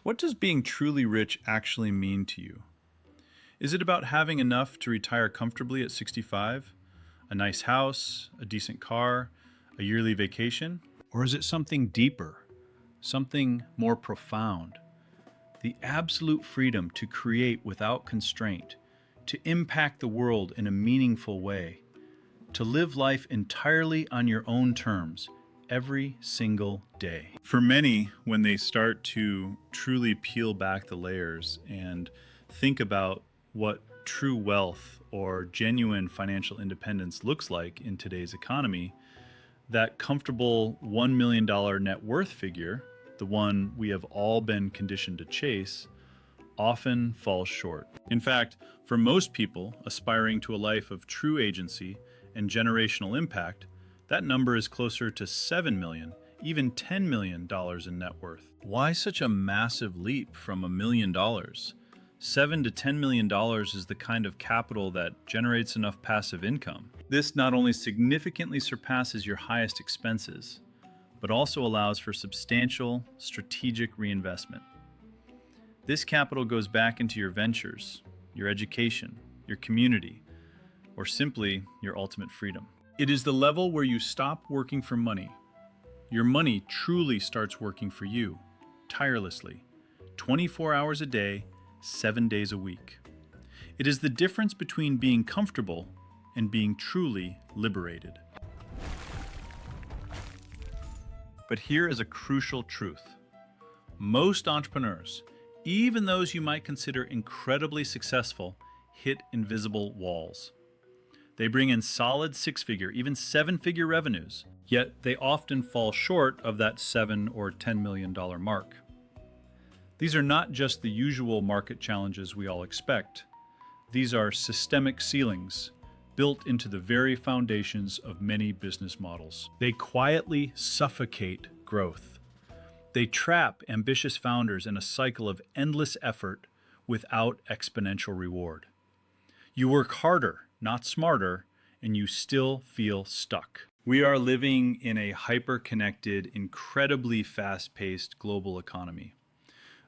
What does being truly rich actually mean to you? Is it about having enough to retire comfortably at 65? A nice house, a decent car, a yearly vacation? Or is it something deeper, something more profound? The absolute freedom to create without constraint, to impact the world in a meaningful way, to live life entirely on your own terms every single day. For many, when they start to truly peel back the layers and think about what true wealth or genuine financial independence looks like in today's economy, that comfortable $1 million net worth figure, the one we have all been conditioned to chase, often falls short. In fact, for most people aspiring to a life of true agency and generational impact, that number is closer to $7 million, even $10 million in net worth. Why such a massive leap from $1 million? $7 to $10 million is the kind of capital that generates enough passive income. This not only significantly surpasses your highest expenses, but also allows for substantial strategic reinvestment. This capital goes back into your ventures, your education, your community, or simply your ultimate freedom. It is the level where you stop working for money. Your money truly starts working for you, tirelessly, 24 hours a day, 7 days a week. It is the difference between being comfortable and being truly liberated. But here is a crucial truth. Most entrepreneurs, even those you might consider incredibly successful, hit invisible walls. They bring in solid six-figure, even seven-figure revenues, yet they often fall short of that $7 or $10 million mark. These are not just the usual market challenges we all expect. These are systemic ceilings built into the very foundations of many business models. They quietly suffocate growth. They trap ambitious founders in a cycle of endless effort without exponential reward. You work harder, not smarter, and you still feel stuck. We are living in a hyper-connected, incredibly fast-paced global economy.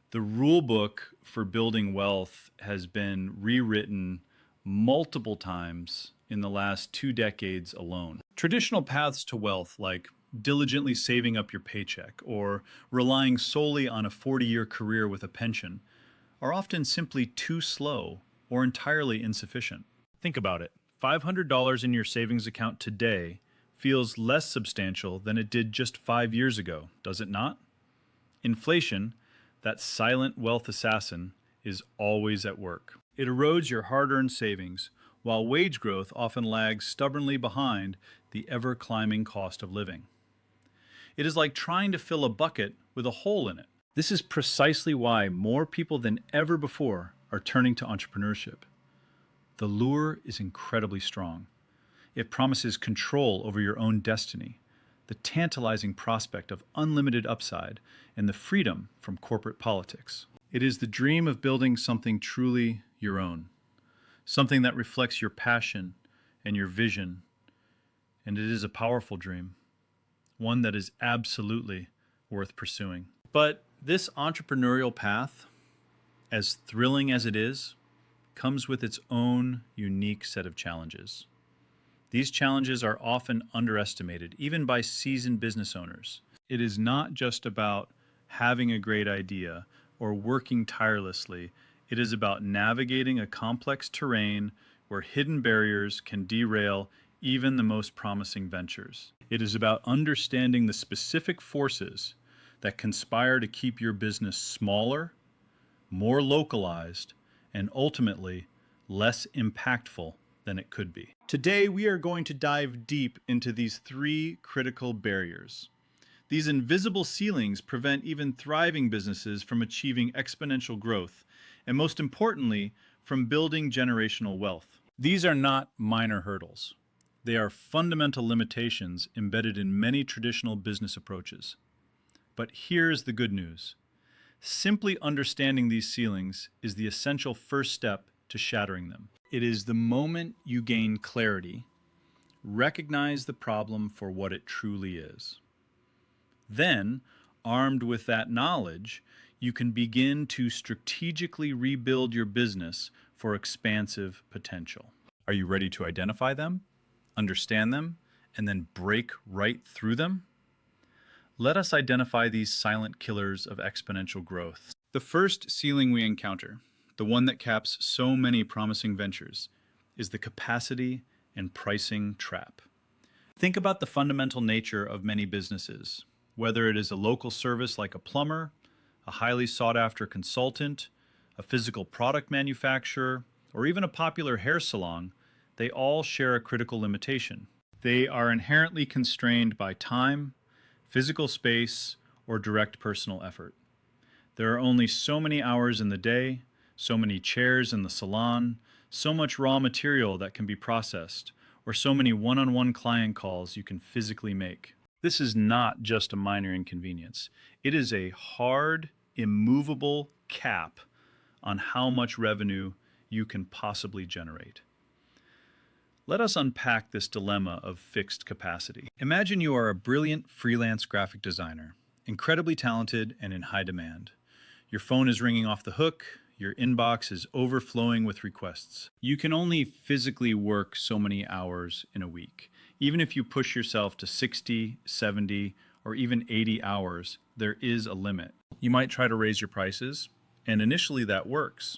The rulebook for building wealth has been rewritten multiple times in the last 2 decades alone. Traditional paths to wealth, like diligently saving up your paycheck or relying solely on a 40-year career with a pension, are often simply too slow or entirely insufficient. Think about it. $500 in your savings account today feels less substantial than it did just 5 years ago, does it not? Inflation, that silent wealth assassin, is always at work. It erodes your hard-earned savings, while wage growth often lags stubbornly behind the ever-climbing cost of living. It is like trying to fill a bucket with a hole in it. This is precisely why more people than ever before are turning to entrepreneurship. The lure is incredibly strong. It promises control over your own destiny, the tantalizing prospect of unlimited upside, and the freedom from corporate politics. It is the dream of building something truly your own, something that reflects your passion and your vision, and it is a powerful dream, one that is absolutely worth pursuing. But this entrepreneurial path, as thrilling as it is, comes with its own unique set of challenges. These challenges are often underestimated, even by seasoned business owners. It is not just about having a great idea or working tirelessly. It is about navigating a complex terrain where hidden barriers can derail even the most promising ventures. It is about understanding the specific forces that conspire to keep your business smaller, more localized, and ultimately less impactful than it could be. Today, we are going to dive deep into these 3 critical barriers. These invisible ceilings prevent even thriving businesses from achieving exponential growth, and most importantly, from building generational wealth. These are not minor hurdles. They are fundamental limitations embedded in many traditional business approaches. But here's the good news. Simply understanding these ceilings is the essential first step to shattering them. It is the moment you gain clarity, recognize the problem for what it truly is. Then, armed with that knowledge, you can begin to strategically rebuild your business for expansive potential. Are you ready to identify them, understand them, and then break right through them? Let us identify these silent killers of exponential growth. The first ceiling we encounter, the one that caps so many promising ventures, is the capacity and pricing trap. Think about the fundamental nature of many businesses, whether it is a local service like a plumber, a highly sought-after consultant, a physical product manufacturer, or even a popular hair salon. They all share a critical limitation. They are inherently constrained by time, physical space, or direct personal effort. There are only so many hours in the day, so many chairs in the salon, so much raw material that can be processed, or so many one-on-one client calls you can physically make. This is not just a minor inconvenience. It is a hard, immovable cap on how much revenue you can possibly generate. Let us unpack this dilemma of fixed capacity. Imagine you are a brilliant freelance graphic designer, incredibly talented and in high demand. Your phone is ringing off the hook, your inbox is overflowing with requests. You can only physically work so many hours in a week. Even if you push yourself to 60, 70, or even 80 hours, there is a limit. You might try to raise your prices, and initially that works.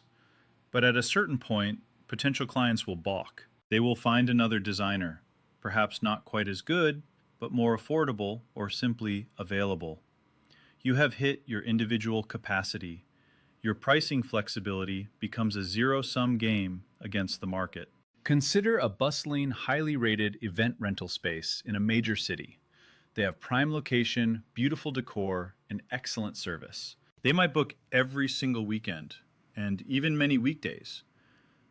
But at a certain point, potential clients will balk. They will find another designer, perhaps not quite as good, but more affordable or simply available. You have hit your individual capacity. Your pricing flexibility becomes a zero-sum game against the market. Consider a bustling, highly rated event rental space in a major city. They have prime location, beautiful decor, and excellent service. They might book every single weekend, and even many weekdays,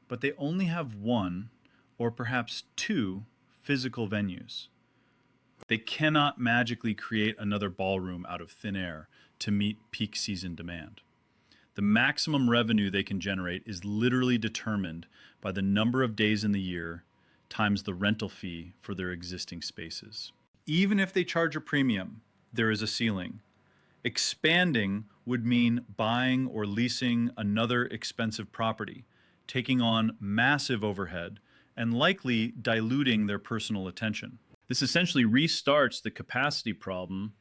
but they only have one or perhaps two physical venues. They cannot magically create another ballroom out of thin air to meet peak season demand. The maximum revenue they can generate is literally determined by the number of days in the year times the rental fee for their existing spaces. Even if they charge a premium, there is a ceiling. Expanding would mean buying or leasing another expensive property, taking on massive overhead, and likely diluting their personal attention. This essentially restarts the capacity problem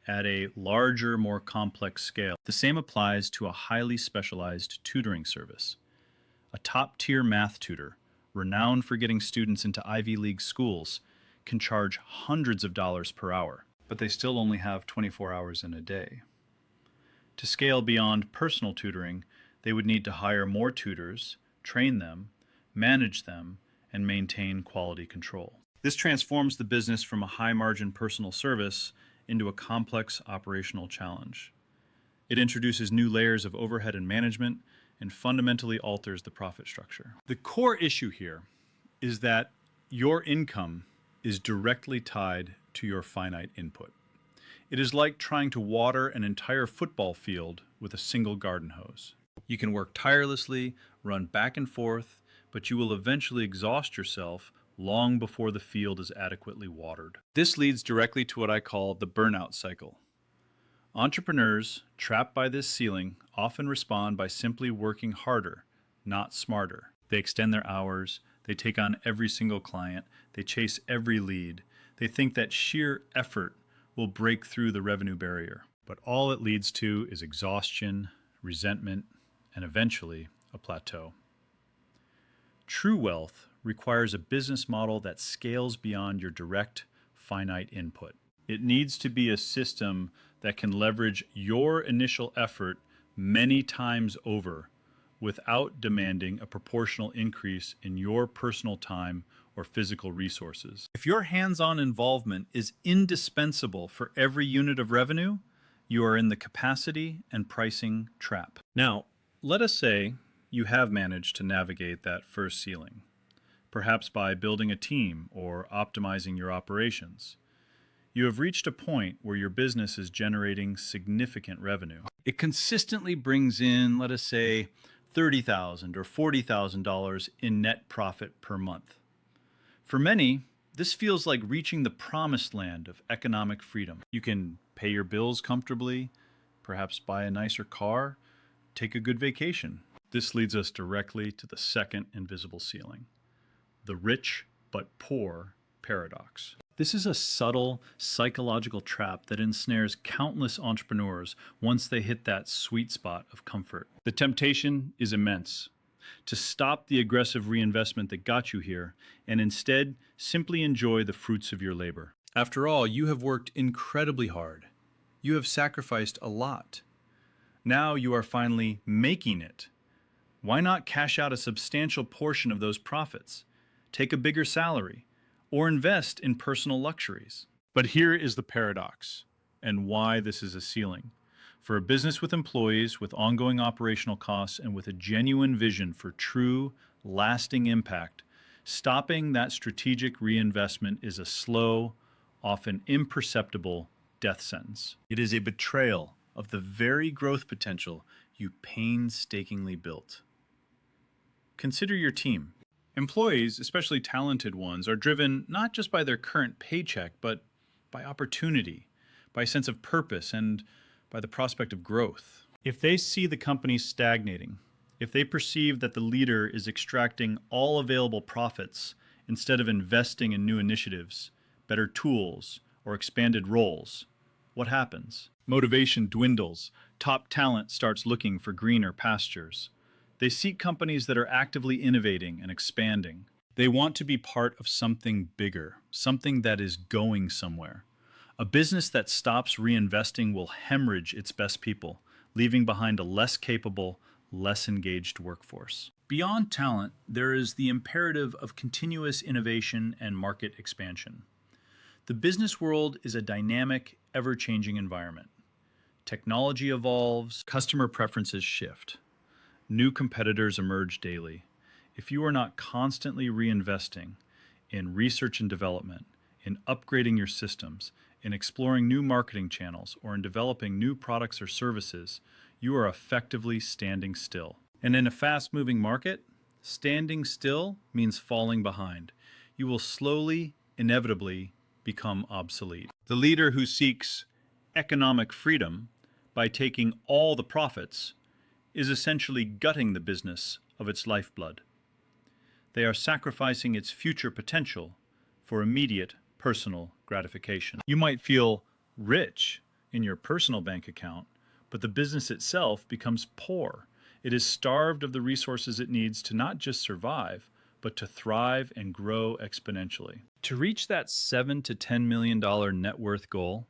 at a larger, more complex scale. The same applies to a highly specialized tutoring service. A top-tier math tutor, renowned for getting students into Ivy League schools, can charge hundreds of dollars per hour, but they still only have 24 hours in a day. To scale beyond personal tutoring, they would need to hire more tutors, train them, manage them, and maintain quality control. This transforms the business from a high-margin personal service into a complex operational challenge. It introduces new layers of overhead and management and fundamentally alters the profit structure. The core issue here is that your income is directly tied to your finite input. It is like trying to water an entire football field with a single garden hose. You can work tirelessly, run back and forth, but you will eventually exhaust yourself long before the field is adequately watered. This leads directly to what I call the burnout cycle. Entrepreneurs trapped by this ceiling often respond by simply working harder, not smarter. They extend their hours, they take on every single client, they chase every lead. They think that sheer effort will break through the revenue barrier. But all it leads to is exhaustion, resentment, and eventually a plateau. True wealth requires a business model that scales beyond your direct, finite input. It needs to be a system that can leverage your initial effort many times over without demanding a proportional increase in your personal time or physical resources. If your hands-on involvement is indispensable for every unit of revenue, you are in the capacity and pricing trap. Now, let us say you have managed to navigate that first ceiling, perhaps by building a team or optimizing your operations. You have reached a point where your business is generating significant revenue. It consistently brings in, let us say, $30,000 or $40,000 in net profit per month. For many, this feels like reaching the promised land of economic freedom. You can pay your bills comfortably, perhaps buy a nicer car, take a good vacation. This leads us directly to the second invisible ceiling, the rich but poor paradox. This is a subtle psychological trap that ensnares countless entrepreneurs once they hit that sweet spot of comfort. The temptation is immense to stop the aggressive reinvestment that got you here and instead simply enjoy the fruits of your labor. After all, you have worked incredibly hard. You have sacrificed a lot. Now you are finally making it. Why not cash out a substantial portion of those profits? Take a bigger salary, or invest in personal luxuries. But here is the paradox, and why this is a ceiling. For a business with employees, with ongoing operational costs, and with a genuine vision for true, lasting impact, stopping that strategic reinvestment is a slow, often imperceptible death sentence. It is a betrayal of the very growth potential you painstakingly built. Consider your team. Employees, especially talented ones, are driven not just by their current paycheck, but by opportunity, by a sense of purpose, and by the prospect of growth. If they see the company stagnating, if they perceive that the leader is extracting all available profits instead of investing in new initiatives, better tools, or expanded roles, what happens? Motivation dwindles. Top talent starts looking for greener pastures. They seek companies that are actively innovating and expanding. They want to be part of something bigger, something that is going somewhere. A business that stops reinvesting will hemorrhage its best people, leaving behind a less capable, less engaged workforce. Beyond talent, there is the imperative of continuous innovation and market expansion. The business world is a dynamic, ever-changing environment. Technology evolves, customer preferences shift. New competitors emerge daily. If you are not constantly reinvesting in research and development, in upgrading your systems, in exploring new marketing channels, or in developing new products or services, you are effectively standing still. And in a fast-moving market, standing still means falling behind. You will slowly, inevitably, become obsolete. The leader who seeks economic freedom by taking all the profits is essentially gutting the business of its lifeblood. They are sacrificing its future potential for immediate personal gratification. You might feel rich in your personal bank account, but the business itself becomes poor. It is starved of the resources it needs to not just survive, but to thrive and grow exponentially. To reach that $7 to $10 million net worth goal,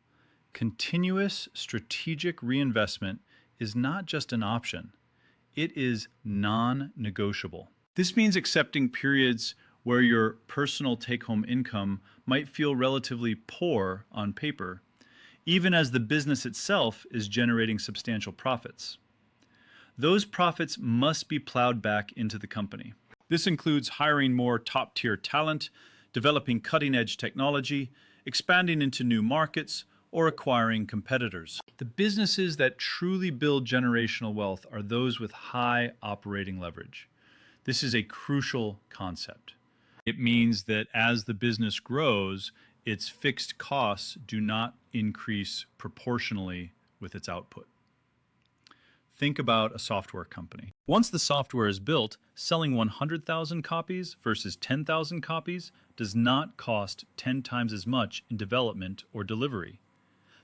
continuous strategic reinvestment is not just an option, it is non-negotiable. This means accepting periods where your personal take-home income might feel relatively poor on paper, even as the business itself is generating substantial profits. Those profits must be plowed back into the company. This includes hiring more top-tier talent, developing cutting-edge technology, expanding into new markets, or acquiring competitors. The businesses that truly build generational wealth are those with high operating leverage. This is a crucial concept. It means that as the business grows, its fixed costs do not increase proportionally with its output. Think about a software company. Once the software is built, selling 100,000 copies versus 10,000 copies does not cost 10 times as much in development or delivery.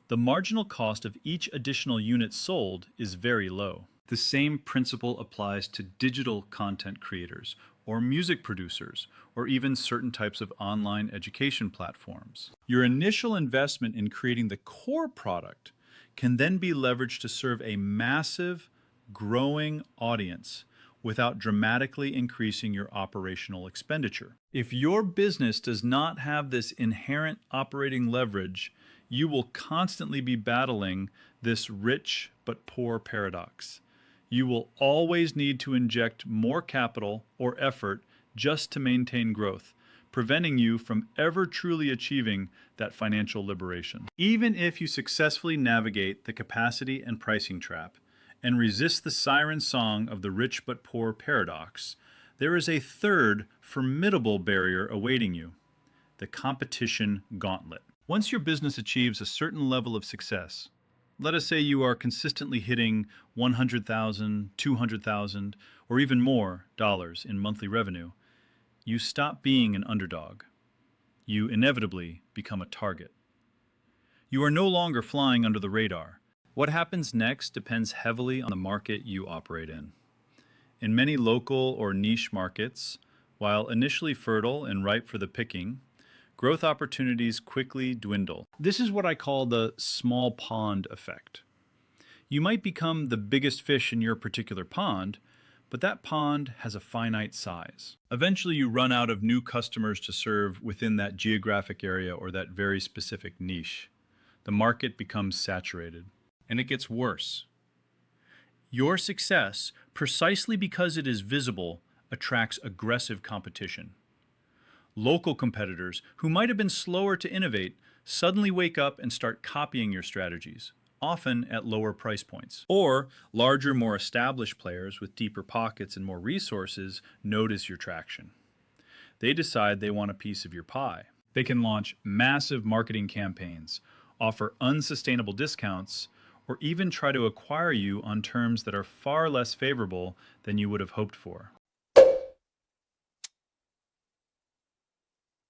The marginal cost of each additional unit sold is very low. The same principle applies to digital content creators, or music producers, or even certain types of online education platforms. Your initial investment in creating the core product can then be leveraged to serve a massive, growing audience without dramatically increasing your operational expenditure. If your business does not have this inherent operating leverage, you will constantly be battling this rich but poor paradox. You will always need to inject more capital or effort just to maintain growth, preventing you from ever truly achieving that financial liberation. Even if you successfully navigate the capacity and pricing trap and resist the siren song of the rich but poor paradox, there is a third formidable barrier awaiting you: the competition gauntlet. Once your business achieves a certain level of success, Let us say you are consistently hitting 100,000, 200,000, or even more dollars in monthly revenue. You stop being an underdog. You inevitably become a target. You are no longer flying under the radar. What happens next depends heavily on the market you operate in. In many local or niche markets, while initially fertile and ripe for the picking, growth opportunities quickly dwindle. This is what I call the small pond effect. You might become the biggest fish in your particular pond, but that pond has a finite size. Eventually, you run out of new customers to serve within that geographic area or that very specific niche. The market becomes saturated, and it gets worse. Your success, precisely because it is visible, attracts aggressive competition. Local competitors, who might have been slower to innovate, suddenly wake up and start copying your strategies, often at lower price points. Or larger, more established players with deeper pockets and more resources notice your traction. They decide they want a piece of your pie. They can launch massive marketing campaigns, offer unsustainable discounts, or even try to acquire you on terms that are far less favorable than you would have hoped for.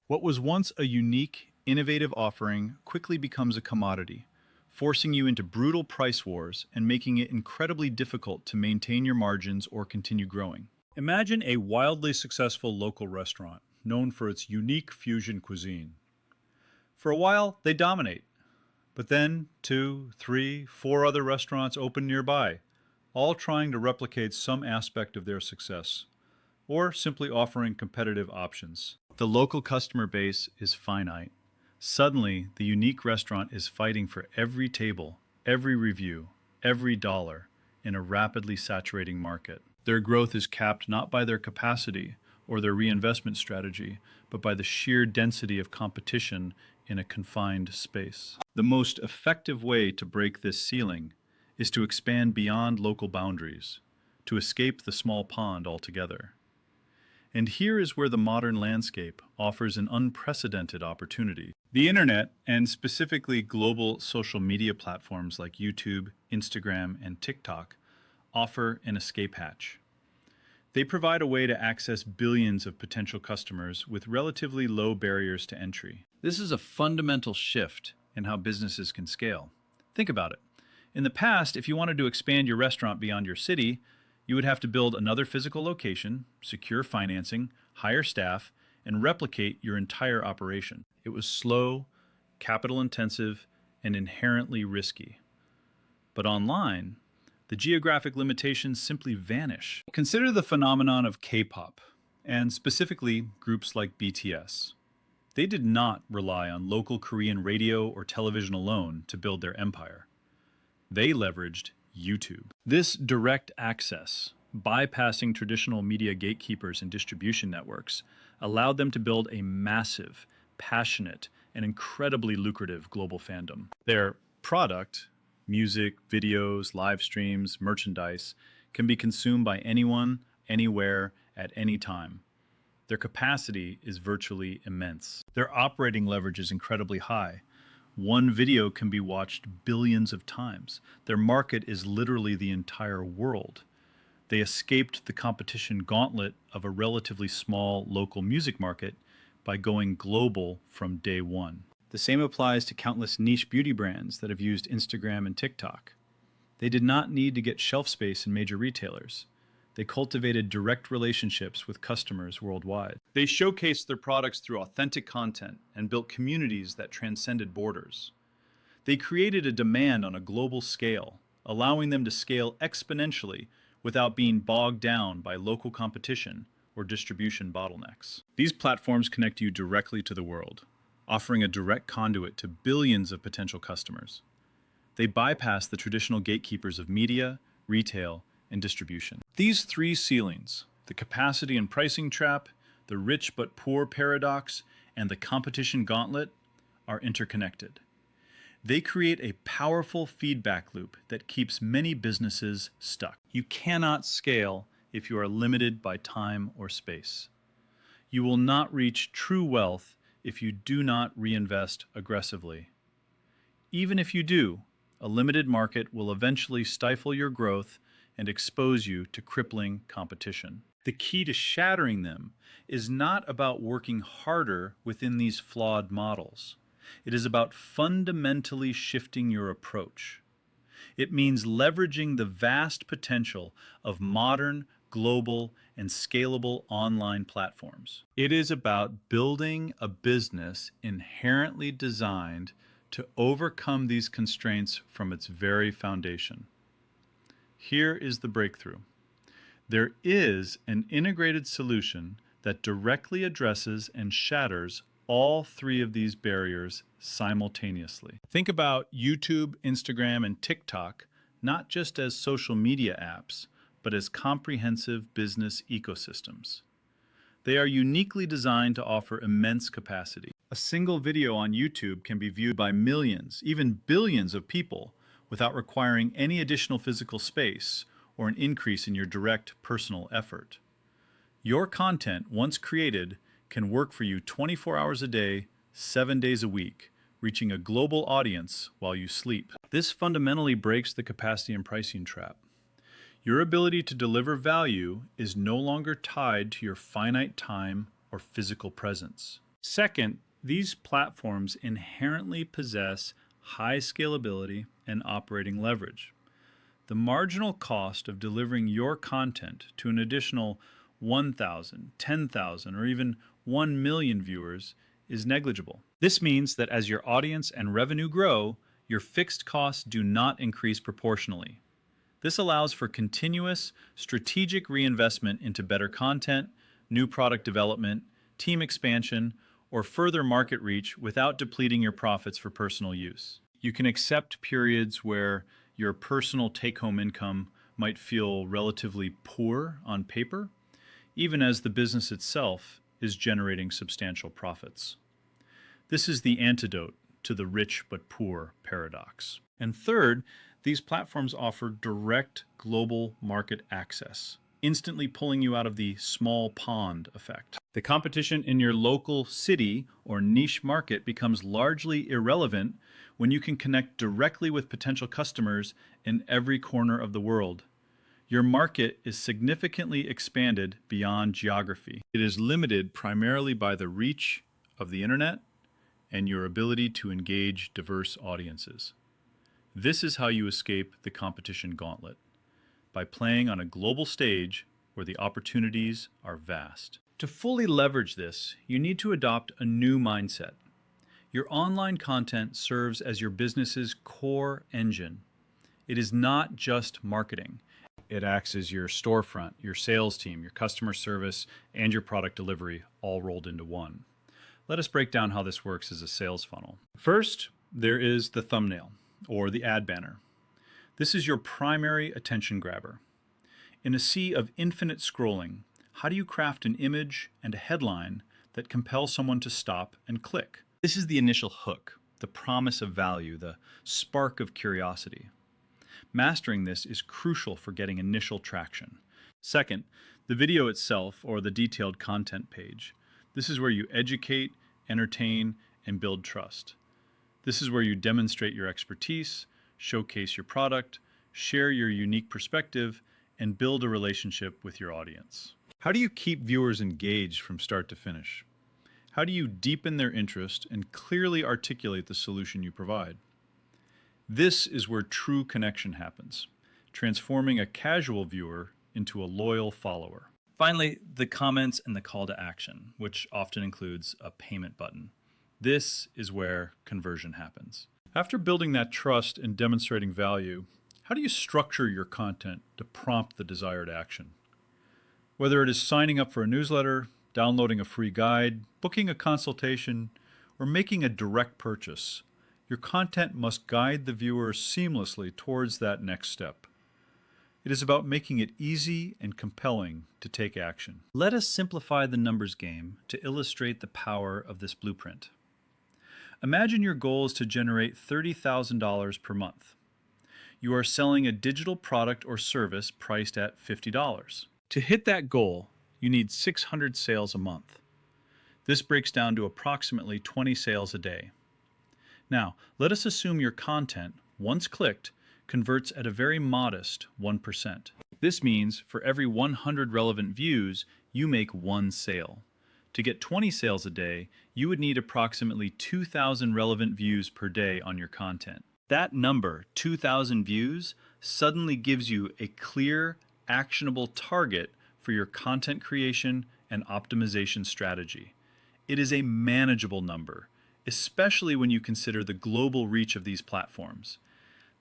What was once a unique, innovative offering quickly becomes a commodity, forcing you into brutal price wars and making it incredibly difficult to maintain your margins or continue growing. Imagine a wildly successful local restaurant, known for its unique fusion cuisine. For a while, they dominate, but then 2, 3, 4 other restaurants open nearby, all trying to replicate some aspect of their success, or simply offering competitive options. The local customer base is finite. Suddenly, the unique restaurant is fighting for every table, every review, every dollar in a rapidly saturating market. Their growth is capped not by their capacity or their reinvestment strategy, but by the sheer density of competition in a confined space. The most effective way to break this ceiling is to expand beyond local boundaries, to escape the small pond altogether. And here is where the modern landscape offers an unprecedented opportunity. The internet, and specifically global social media platforms like YouTube, Instagram, and TikTok, offer an escape hatch. They provide a way to access billions of potential customers with relatively low barriers to entry. This is a fundamental shift in how businesses can scale. Think about it. In the past, if you wanted to expand your restaurant beyond your city, you would have to build another physical location, secure financing, hire staff, and replicate your entire operation. It was slow, capital intensive, and inherently risky. But online, the geographic limitations simply vanish. Consider the phenomenon of K-pop, and specifically groups like BTS. They did not rely on local Korean radio or television alone to build their empire. They leveraged YouTube. This direct access, bypassing traditional media gatekeepers and distribution networks, allowed them to build a massive, passionate, and incredibly lucrative global fandom. Their product, music, videos, live streams, merchandise, can be consumed by anyone, anywhere, at any time. Their capacity is virtually immense. Their operating leverage is incredibly high. One video can be watched billions of times. Their market is literally the entire world. They escaped the competition gauntlet of a relatively small local music market by going global from day one. The same applies to countless niche beauty brands that have used Instagram and TikTok. They did not need to get shelf space in major retailers. They cultivated direct relationships with customers worldwide. They showcased their products through authentic content and built communities that transcended borders. They created a demand on a global scale, allowing them to scale exponentially without being bogged down by local competition or distribution bottlenecks. These platforms connect you directly to the world, offering a direct conduit to billions of potential customers. They bypass the traditional gatekeepers of media, retail, and distribution. These three ceilings, the capacity and pricing trap, the rich but poor paradox, and the competition gauntlet, are interconnected. They create a powerful feedback loop that keeps many businesses stuck. You cannot scale if you are limited by time or space. You will not reach true wealth if you do not reinvest aggressively. Even if you do, a limited market will eventually stifle your growth and expose you to crippling competition. The key to shattering them is not about working harder within these flawed models. It is about fundamentally shifting your approach. It means leveraging the vast potential of modern, global, and scalable online platforms. It is about building a business inherently designed to overcome these constraints from its very foundation. Here is the breakthrough. There is an integrated solution that directly addresses and shatters all three of these barriers simultaneously. Think about YouTube, Instagram, and TikTok not just as social media apps, but as comprehensive business ecosystems. They are uniquely designed to offer immense capacity. A single video on YouTube can be viewed by millions, even billions of people without requiring any additional physical space or an increase in your direct personal effort. Your content, once created, can work for you 24 hours a day, 7 days a week, reaching a global audience while you sleep. This fundamentally breaks the capacity and pricing trap. Your ability to deliver value is no longer tied to your finite time or physical presence. Second, these platforms inherently possess high scalability and operating leverage. The marginal cost of delivering your content to an additional 1,000, 10,000, or even 1 million viewers is negligible. This means that as your audience and revenue grow, your fixed costs do not increase proportionally. This allows for continuous, strategic reinvestment into better content, new product development, team expansion, or further market reach without depleting your profits for personal use. You can accept periods where your personal take-home income might feel relatively poor on paper, even as the business itself is generating substantial profits. This is the antidote to the rich but poor paradox. And third, these platforms offer direct global market access, instantly pulling you out of the small pond effect. The competition in your local city or niche market becomes largely irrelevant when you can connect directly with potential customers in every corner of the world. Your market is significantly expanded beyond geography. It is limited primarily by the reach of the internet and your ability to engage diverse audiences. This is how you escape the competition gauntlet, by playing on a global stage where the opportunities are vast. To fully leverage this, you need to adopt a new mindset. Your online content serves as your business's core engine. It is not just marketing. It acts as your storefront, your sales team, your customer service, and your product delivery all rolled into one. Let us break down how this works as a sales funnel. First, there is the thumbnail, or the ad banner. This is your primary attention grabber. In a sea of infinite scrolling, how do you craft an image and a headline that compel someone to stop and click? This is the initial hook, the promise of value, the spark of curiosity. Mastering this is crucial for getting initial traction. Second, the video itself, or the detailed content page. This is where you educate, entertain, and build trust. This is where you demonstrate your expertise, showcase your product, share your unique perspective, and build a relationship with your audience. How do you keep viewers engaged from start to finish? How do you deepen their interest and clearly articulate the solution you provide? This is where true connection happens, transforming a casual viewer into a loyal follower. Finally, the comments and the call to action, which often includes a payment button. This is where conversion happens. After building that trust and demonstrating value, how do you structure your content to prompt the desired action? Whether it is signing up for a newsletter, downloading a free guide, booking a consultation, or making a direct purchase, your content must guide the viewer seamlessly towards that next step. It is about making it easy and compelling to take action. Let us simplify the numbers game to illustrate the power of this blueprint. Imagine your goal is to generate $30,000 per month. You are selling a digital product or service priced at $50. To hit that goal, you need 600 sales a month. This breaks down to approximately 20 sales a day. Now, let us assume your content, once clicked, converts at a very modest 1%. This means for every 100 relevant views, you make one sale. To get 20 sales a day, you would need approximately 2,000 relevant views per day on your content. That number, 2,000 views, suddenly gives you a clear, actionable target for your content creation and optimization strategy. It is a manageable number, especially when you consider the global reach of these platforms.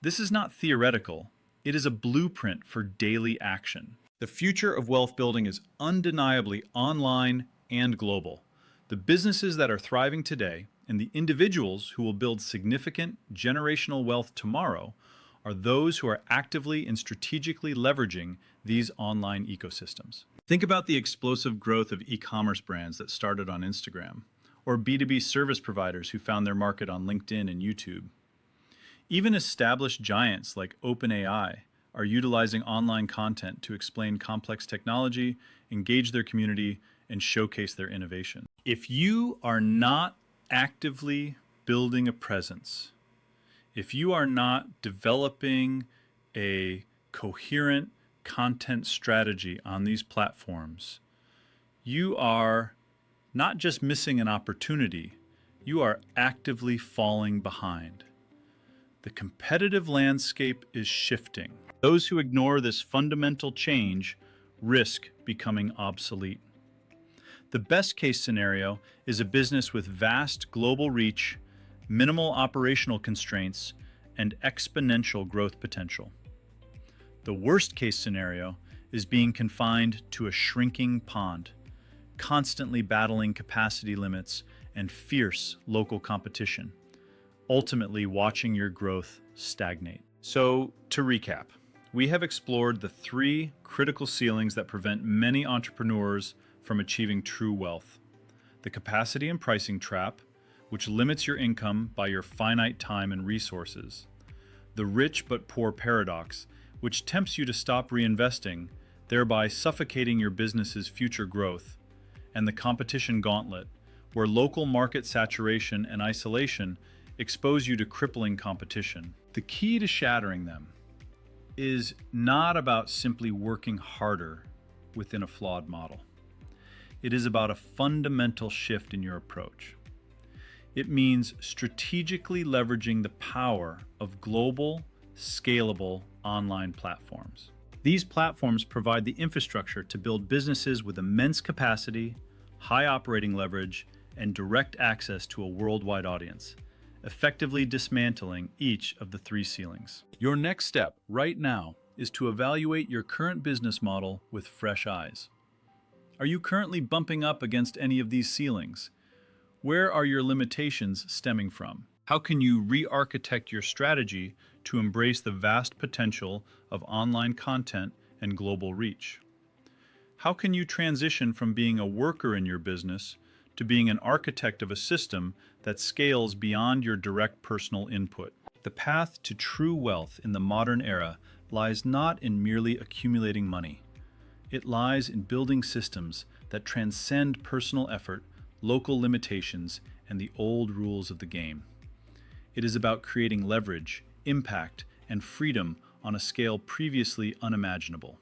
This is not theoretical, it is a blueprint for daily action. The future of wealth building is undeniably online and global. The businesses that are thriving today and the individuals who will build significant generational wealth tomorrow are those who are actively and strategically leveraging these online ecosystems. Think about the explosive growth of e-commerce brands that started on Instagram, or B2B service providers who found their market on LinkedIn and YouTube. Even established giants like OpenAI are utilizing online content to explain complex technology, engage their community, and showcase their innovation. If you are not actively building a presence, if you are not developing a coherent content strategy on these platforms, you are not just missing an opportunity, you are actively falling behind. The competitive landscape is shifting. Those who ignore this fundamental change risk becoming obsolete. The best case scenario is a business with vast global reach, minimal operational constraints, and exponential growth potential. The worst case scenario is being confined to a shrinking pond, constantly battling capacity limits and fierce local competition, ultimately watching your growth stagnate. So, to recap, we have explored the 3 critical ceilings that prevent many entrepreneurs from achieving true wealth. The capacity and pricing trap, which limits your income by your finite time and resources. The rich but poor paradox, which tempts you to stop reinvesting, thereby suffocating your business's future growth. And the competition gauntlet, where local market saturation and isolation expose you to crippling competition. The key to shattering them is not about simply working harder within a flawed model. It is about a fundamental shift in your approach. It means strategically leveraging the power of global, scalable online platforms. These platforms provide the infrastructure to build businesses with immense capacity, high operating leverage, and direct access to a worldwide audience, effectively dismantling each of the 3 ceilings. Your next step right now is to evaluate your current business model with fresh eyes. Are you currently bumping up against any of these ceilings? Where are your limitations stemming from? How can you re-architect your strategy to embrace the vast potential of online content and global reach? How can you transition from being a worker in your business to being an architect of a system that scales beyond your direct personal input? The path to true wealth in the modern era lies not in merely accumulating money. It lies in building systems that transcend personal effort, local limitations, and the old rules of the game. It is about creating leverage, impact, and freedom on a scale previously unimaginable.